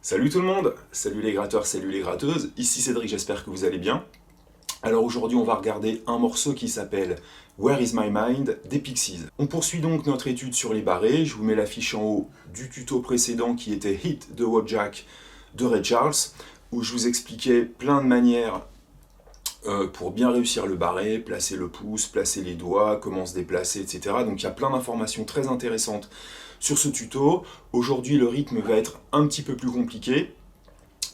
Salut tout le monde, salut les gratteurs, salut les gratteuses, ici Cédric, j'espère que vous allez bien. Alors aujourd'hui on va regarder un morceau qui s'appelle Where is my mind des Pixies. On poursuit donc notre étude sur les barrés, je vous mets l'affiche en haut du tuto précédent qui était Hit the Wojak de Ray Charles, où je vous expliquais plein de manières pour bien réussir le barré, placer le pouce, placer les doigts, comment se déplacer, etc. Donc il y a plein d'informations très intéressantes sur ce tuto. Aujourd'hui le rythme va être un petit peu plus compliqué,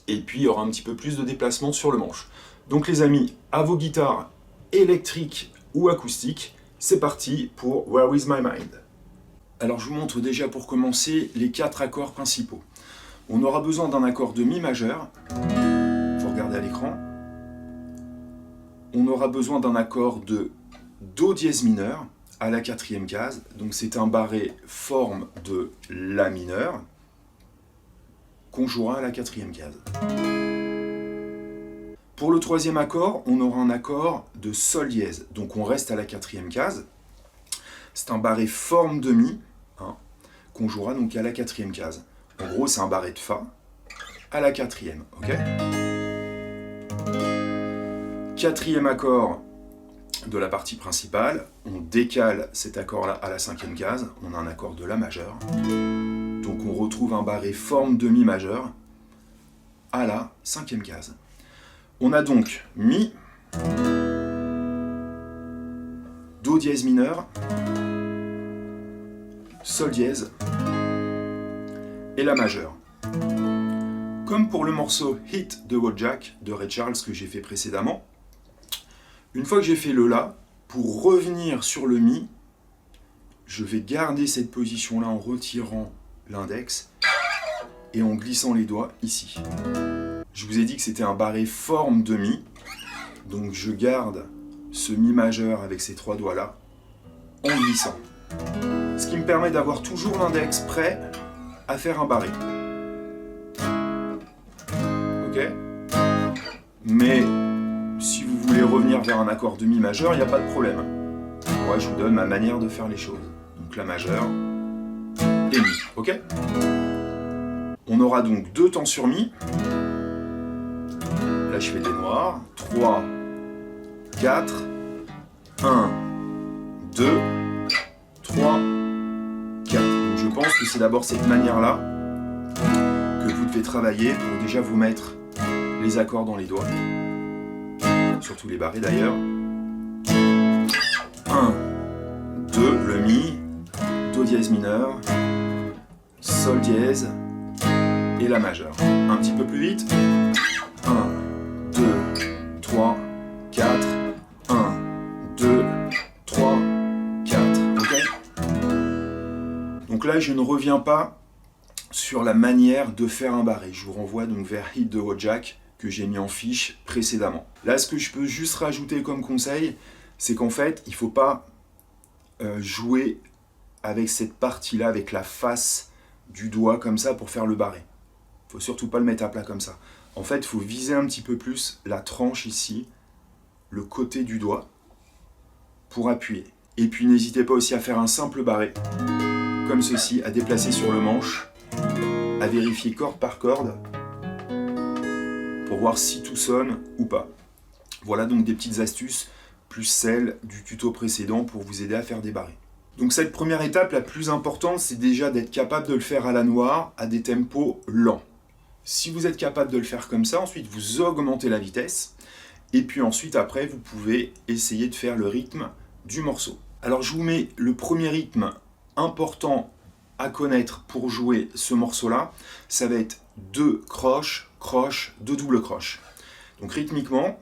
et puis il y aura un petit peu plus de déplacement sur le manche. Donc les amis, à vos guitares électriques ou acoustiques, c'est parti pour Where is my mind. Alors je vous montre déjà pour commencer les 4 accords principaux. On aura besoin d'un accord de Mi majeur, vous regardez à l'écran. On aura besoin d'un accord de Do dièse mineur à la 4e case, donc c'est un barré forme de La mineur qu'on jouera à la 4e case. Pour le 3e accord, on aura un accord de Sol dièse, donc on reste à la 4e case. C'est un barré forme de Mi, qu'on jouera donc à la 4e case. En gros, c'est un barré de Fa à la 4e, ok ? 4e accord de la partie principale, on décale cet accord-là à la 5e case, on a un accord de La majeur. Donc on retrouve un barré forme de Mi majeur à la 5e case. On a donc Mi, Do dièse mineur, Sol dièse et La majeur. Comme pour le morceau Hit the Wojak de Ray Charles que j'ai fait précédemment, une fois que j'ai fait le La, pour revenir sur le Mi, je vais garder cette position-là en retirant l'index et en glissant les doigts ici. Je vous ai dit que c'était un barré forme de Mi, donc je garde ce Mi majeur avec ces 3 doigts-là en glissant. Ce qui me permet d'avoir toujours l'index prêt à faire un barré. Ok ? Mais si vous voulez revenir vers un accord de Mi majeur, il n'y a pas de problème. Moi, je vous donne ma manière de faire les choses. Donc La majeur et Mi, ok ? On aura donc 2 temps sur Mi. Là, je fais des noirs. 3, 4, 1, 2, 3, 4. Donc je pense que c'est d'abord cette manière-là que vous devez travailler pour déjà vous mettre les accords dans les doigts. Surtout les barrés d'ailleurs. 1, 2, le Mi, Do dièse mineur, Sol dièse et La majeur. Un petit peu plus vite. 1, 2, 3, 4, 1, 2, 3, 4. Ok ? Donc là, je ne reviens pas sur la manière de faire un barré. Je vous renvoie donc vers Hit the Wojak que j'ai mis en fiche précédemment. Là, ce que je peux juste rajouter comme conseil, c'est qu'en fait, il ne faut pas jouer avec cette partie-là, avec la face du doigt comme ça pour faire le barré. Il ne faut surtout pas le mettre à plat comme ça. En fait, il faut viser un petit peu plus la tranche ici, le côté du doigt, pour appuyer. Et puis n'hésitez pas aussi à faire un simple barré, comme ceci, à déplacer sur le manche, à vérifier corde par corde, pour voir si tout sonne ou pas. Voilà donc des petites astuces, plus celles du tuto précédent pour vous aider à faire des barrés. Donc cette première étape, la plus importante, c'est déjà d'être capable de le faire à la noire, à des tempos lents. Si vous êtes capable de le faire comme ça, ensuite vous augmentez la vitesse, et puis ensuite après vous pouvez essayer de faire le rythme du morceau. Alors je vous mets le premier rythme important à connaître pour jouer ce morceau-là, ça va être 2 croches, croches, 2 doubles croches. Donc rythmiquement,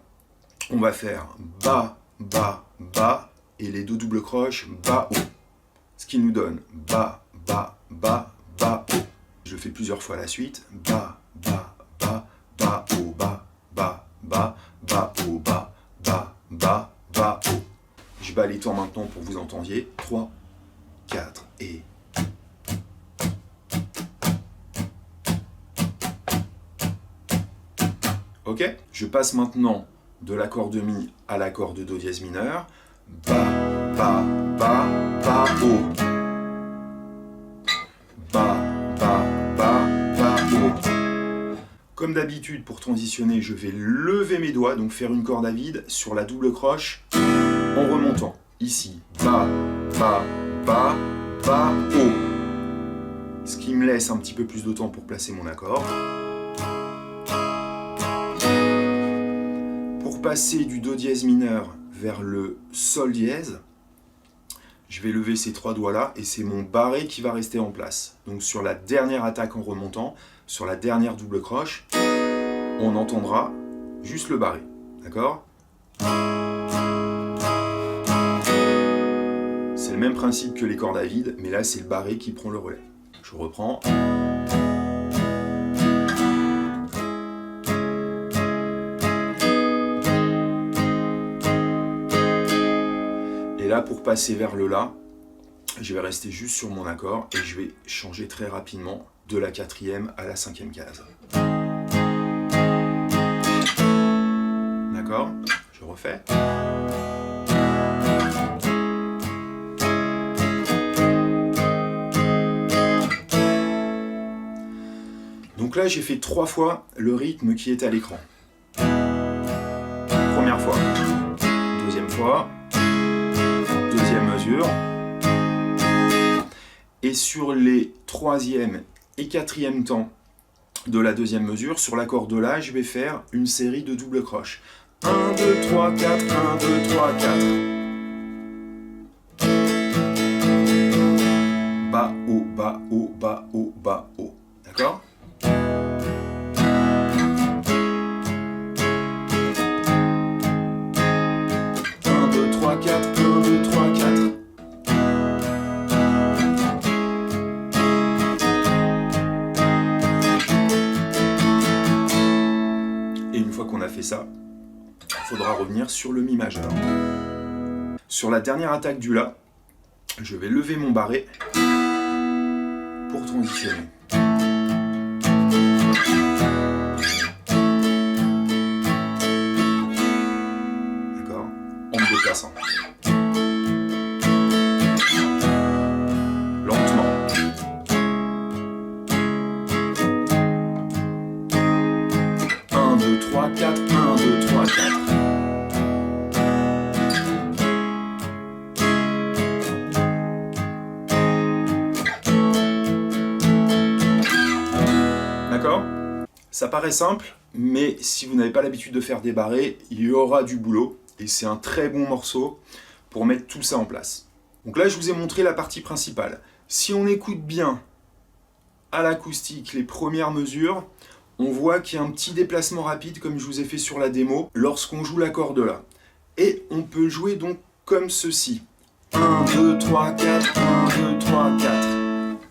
on va faire bas, bas, bas, et les 2 doubles croches, bas, haut. Ce qui nous donne bas, bas, bas, bas, haut. Je le fais plusieurs fois à la suite. Bas, bas, bas, bas, haut, bas, bas, bas, bas, haut, bas, bas, bas, bas, haut. Je bats les temps maintenant pour que vous entendiez. 3, 4 et... Ok ? Je passe maintenant de l'accord de Mi à l'accord de Do dièse mineur. Bas, bas, bas, bas, haut. Bas, bas, bas, bas, haut. Comme d'habitude, pour transitionner, je vais lever mes doigts, donc faire une corde à vide sur la double croche en remontant. Ici, bas, bas, bas, bas, haut. Ce qui me laisse un petit peu plus de temps pour placer mon accord. Pour passer du Do dièse mineur vers le Sol dièse, je vais lever ces 3 doigts-là et c'est mon barré qui va rester en place. Donc sur la dernière attaque en remontant, sur la dernière double croche, on entendra juste le barré. D'accord ? C'est le même principe que les cordes à vide, mais là c'est le barré qui prend le relais. Je reprends. Et là, pour passer vers le La, je vais rester juste sur mon accord et je vais changer très rapidement de la 4e à la 5e case. D'accord ? Je refais. Donc là, j'ai fait 3 fois le rythme qui est à l'écran. Première fois, deuxième fois, deuxième mesure. Et sur les 3e et 4e temps de la deuxième mesure, sur l'accord de La, je vais faire une série de double croches. 1, 2, 3, 4, 1, 2, 3, 4. Bas, haut, bas, haut, bas, haut, bas, haut. D'accord ? 4, 1, 2, 3, 4. Et une fois qu'on a fait ça, il faudra revenir sur le Mi majeur. Sur la dernière attaque du La, je vais lever mon barré pour transitionner. D'accord ? En me déplaçant. Lentement. Un, 2, 3, 4, 1, 2, 3, 4. D'accord ? Ça paraît simple, mais si vous n'avez pas l'habitude de faire des barrés, il y aura du boulot. Et c'est un très bon morceau pour mettre tout ça en place. Donc là, je vous ai montré la partie principale. Si on écoute bien à l'acoustique les premières mesures, on voit qu'il y a un petit déplacement rapide, comme je vous ai fait sur la démo, lorsqu'on joue l'accord de La. Et on peut jouer donc comme ceci. 1, 2, 3, 4, 1, 2, 3, 4.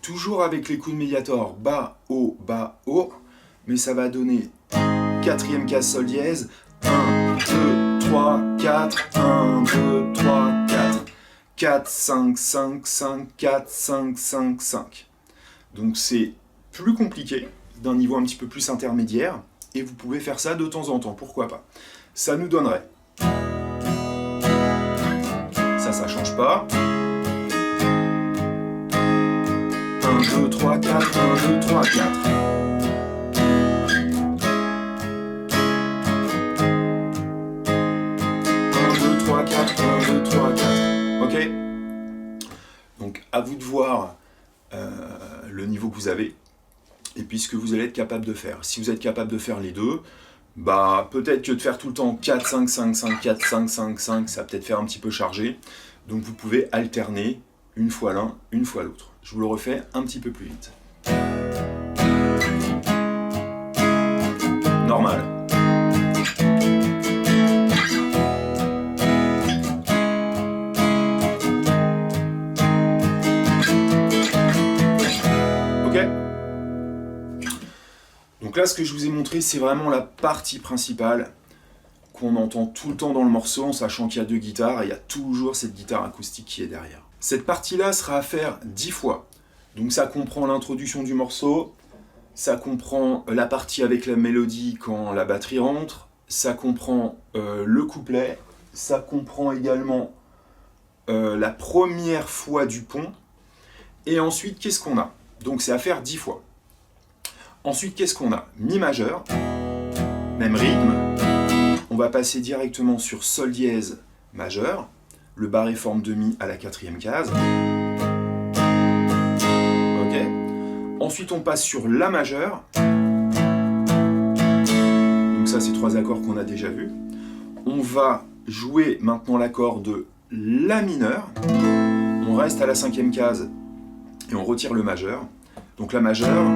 Toujours avec les coups de médiator, bas, haut, mais ça va donner 4e case Sol dièse, 1, 2, 3, 4, 1, 2, 3, 4. 4, 5, 5, 5, 4, 5, 5, 5. Donc c'est plus compliqué, d'un niveau un petit peu plus intermédiaire, et vous pouvez faire ça de temps en temps, pourquoi pas. Ça nous donnerait... Ça change pas. 1, 2, 3, 4, 1, 2, 3, 4. 4, 1, 2, 3, 4. Ok ? Donc à vous de voir le niveau que vous avez et puis ce que vous allez être capable de faire. Si vous êtes capable de faire les deux, bah peut-être que de faire tout le temps 4, 5, 5, 5, 4, 5, 5, 5, ça va peut-être faire un petit peu chargé. Donc vous pouvez alterner une fois l'un, une fois l'autre. Je vous le refais un petit peu plus vite. Normal. Donc là, ce que je vous ai montré, c'est vraiment la partie principale qu'on entend tout le temps dans le morceau, en sachant qu'il y a 2 guitares et il y a toujours cette guitare acoustique qui est derrière. Cette partie-là sera à faire 10 fois. Donc ça comprend l'introduction du morceau, ça comprend la partie avec la mélodie quand la batterie rentre, ça comprend le couplet, ça comprend également la première fois du pont, et ensuite, qu'est-ce qu'on a? Donc c'est à faire 10 fois. Ensuite, qu'est-ce qu'on a? Mi majeur, même rythme. On va passer directement sur sol dièse majeur, le barré forme de mi à la 4e case. Ok. Ensuite, on passe sur la majeur. Donc ça, c'est 3 accords qu'on a déjà vus. On va jouer maintenant l'accord de la mineur. On reste à la 5e case et on retire le majeur. Donc la majeure,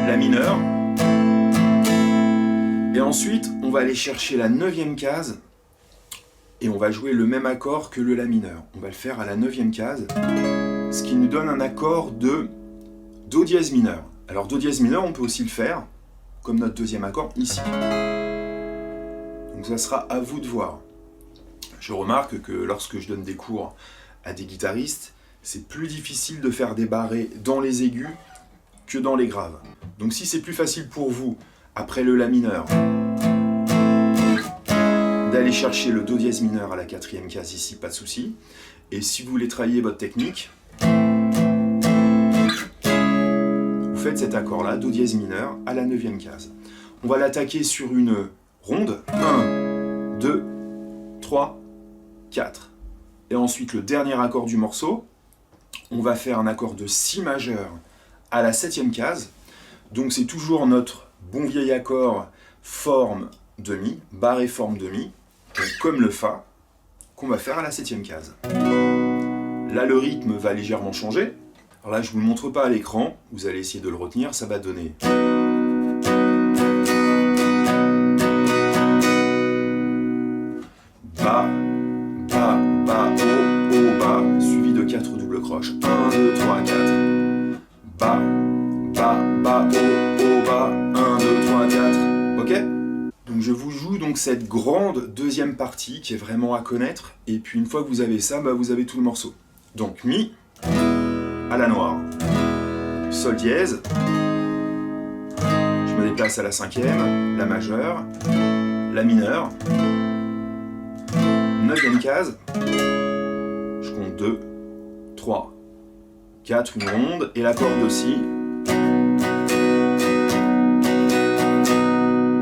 la mineure. Et ensuite, on va aller chercher la 9e case et on va jouer le même accord que le la mineur. On va le faire à la 9e case, ce qui nous donne un accord de do dièse mineur. Alors do dièse mineur, on peut aussi le faire comme notre deuxième accord ici. Donc ça sera à vous de voir. Je remarque que lorsque je donne des cours à des guitaristes, c'est plus difficile de faire des barrés dans les aigus que dans les graves. Donc si c'est plus facile pour vous, après le la mineur, d'aller chercher le do dièse mineur à la 4e case ici, pas de souci. Et si vous voulez travailler votre technique, vous faites cet accord-là, do dièse mineur, à la 9e case. On va l'attaquer sur une ronde. 1, 2, 3, 4. Et ensuite, le dernier accord du morceau, on va faire un accord de si majeur à la 7e case. Donc c'est toujours notre bon vieil accord forme de mi, barré forme de mi, comme le fa, qu'on va faire à la 7e case. Là, le rythme va légèrement changer. Alors là, je ne vous le montre pas à l'écran, vous allez essayer de le retenir, ça va donner... Bas, bas, bas, haut, bas, suivi de 4 doubles croches. 1, 2, 3, 4. Bas, bas, bas, haut, bas, 1, 2, 3, 4. Ok? Donc je vous joue donc cette grande deuxième partie qui est vraiment à connaître. Et puis une fois que vous avez ça, bah, vous avez tout le morceau. Donc mi à la noire. Sol dièse. Je me déplace à la 5e, la majeure, la mineure. 9e case, je compte 2, 3, 4, une ronde, et l'accord de si.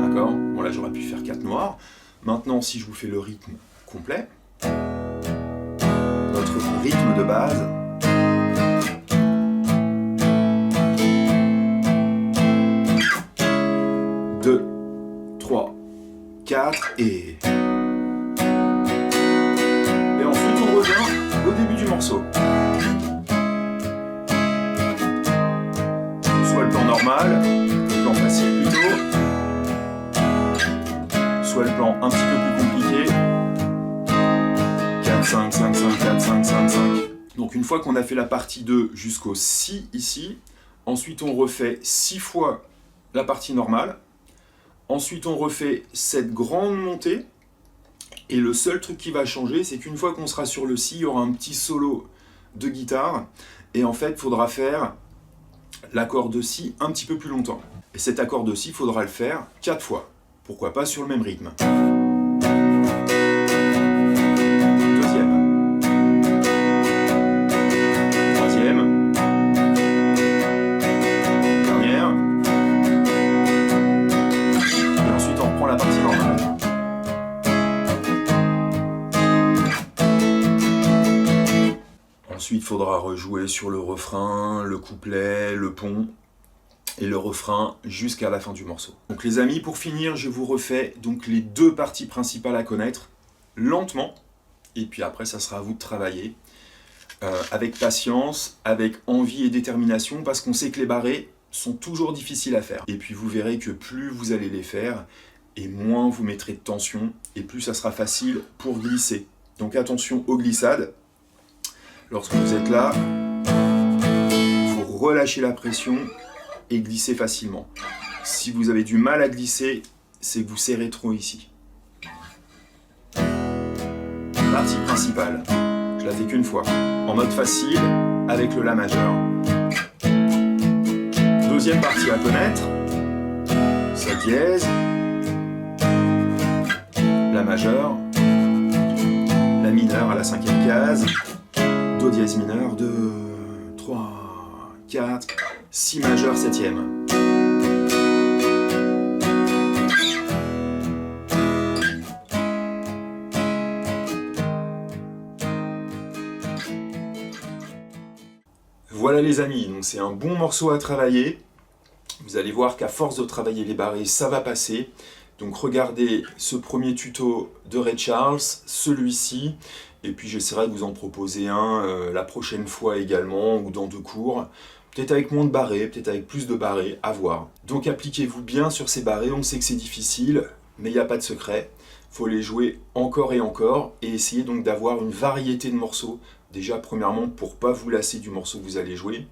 D'accord? Bon là j'aurais pu faire 4 noirs. Maintenant si je vous fais le rythme complet, notre rythme de base, deux, 3, 4 et... au début du morceau. Soit le plan normal, le plan facile plutôt, soit le plan un petit peu plus compliqué. 4, 5, 5, 5, 4, 5, 5, 5. Donc une fois qu'on a fait la partie 2 jusqu'au si ici, ensuite on refait 6 fois la partie normale, ensuite on refait cette grande montée. Et le seul truc qui va changer, c'est qu'une fois qu'on sera sur le si, il y aura un petit solo de guitare. Et en fait, il faudra faire l'accord de si un petit peu plus longtemps. Et cet accord de si, il faudra le faire 4 fois. Pourquoi pas sur le même rythme. Deuxième. Troisième. Dernière. Et ensuite, on reprend la partie normale. Ensuite, il faudra rejouer sur le refrain, le couplet, le pont et le refrain jusqu'à la fin du morceau. Donc les amis, pour finir, je vous refais donc les 2 parties principales à connaître lentement. Et puis après, ça sera à vous de travailler avec patience, avec envie et détermination, parce qu'on sait que les barrés sont toujours difficiles à faire. Et puis vous verrez que plus vous allez les faire, et moins vous mettrez de tension, et plus ça sera facile pour glisser. Donc attention aux glissades. Lorsque vous êtes là, il faut relâcher la pression et glisser facilement. Si vous avez du mal à glisser, c'est que vous serrez trop ici. Partie principale, je la fais qu'une fois, en mode facile, avec le la majeur. Deuxième partie à connaître, sol dièse, la majeure, la mineure à la 5e case, do dièse mineur, 2, 3, 4, Si majeur septième. Voilà les amis, donc c'est un bon morceau à travailler. Vous allez voir qu'à force de travailler les barrés, ça va passer. Donc regardez ce premier tuto de Ray Charles, celui-ci, et puis j'essaierai de vous en proposer un la prochaine fois également, ou dans 2 cours. Peut-être avec moins de barrés, peut-être avec plus de barrés, à voir. Donc appliquez-vous bien sur ces barrés, on sait que c'est difficile, mais il n'y a pas de secret. Il faut les jouer encore, et essayer donc d'avoir une variété de morceaux. Déjà, premièrement, pour ne pas vous lasser du morceau que vous allez jouer.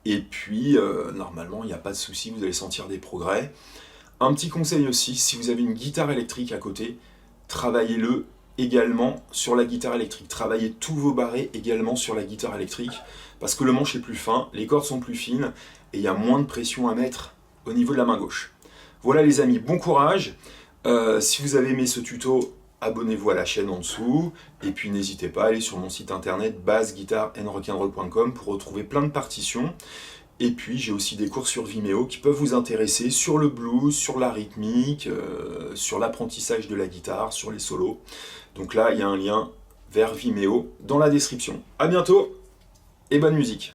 Et puis, normalement, il n'y a pas de souci, vous allez sentir des progrès. Un petit conseil aussi, si vous avez une guitare électrique à côté, travaillez-le également sur la guitare électrique. Travaillez tous vos barrés également sur la guitare électrique, parce que le manche est plus fin, les cordes sont plus fines, et il y a moins de pression à mettre au niveau de la main gauche. Voilà les amis, bon courage. Si vous avez aimé ce tuto, abonnez-vous à la chaîne en dessous, et puis n'hésitez pas à aller sur mon site internet bassguitareandrock'n'roll.com pour retrouver plein de partitions. Et puis j'ai aussi des cours sur Vimeo qui peuvent vous intéresser sur le blues, sur la rythmique, sur l'apprentissage de la guitare, sur les solos. Donc là, il y a un lien vers Vimeo dans la description. A bientôt et bonne musique!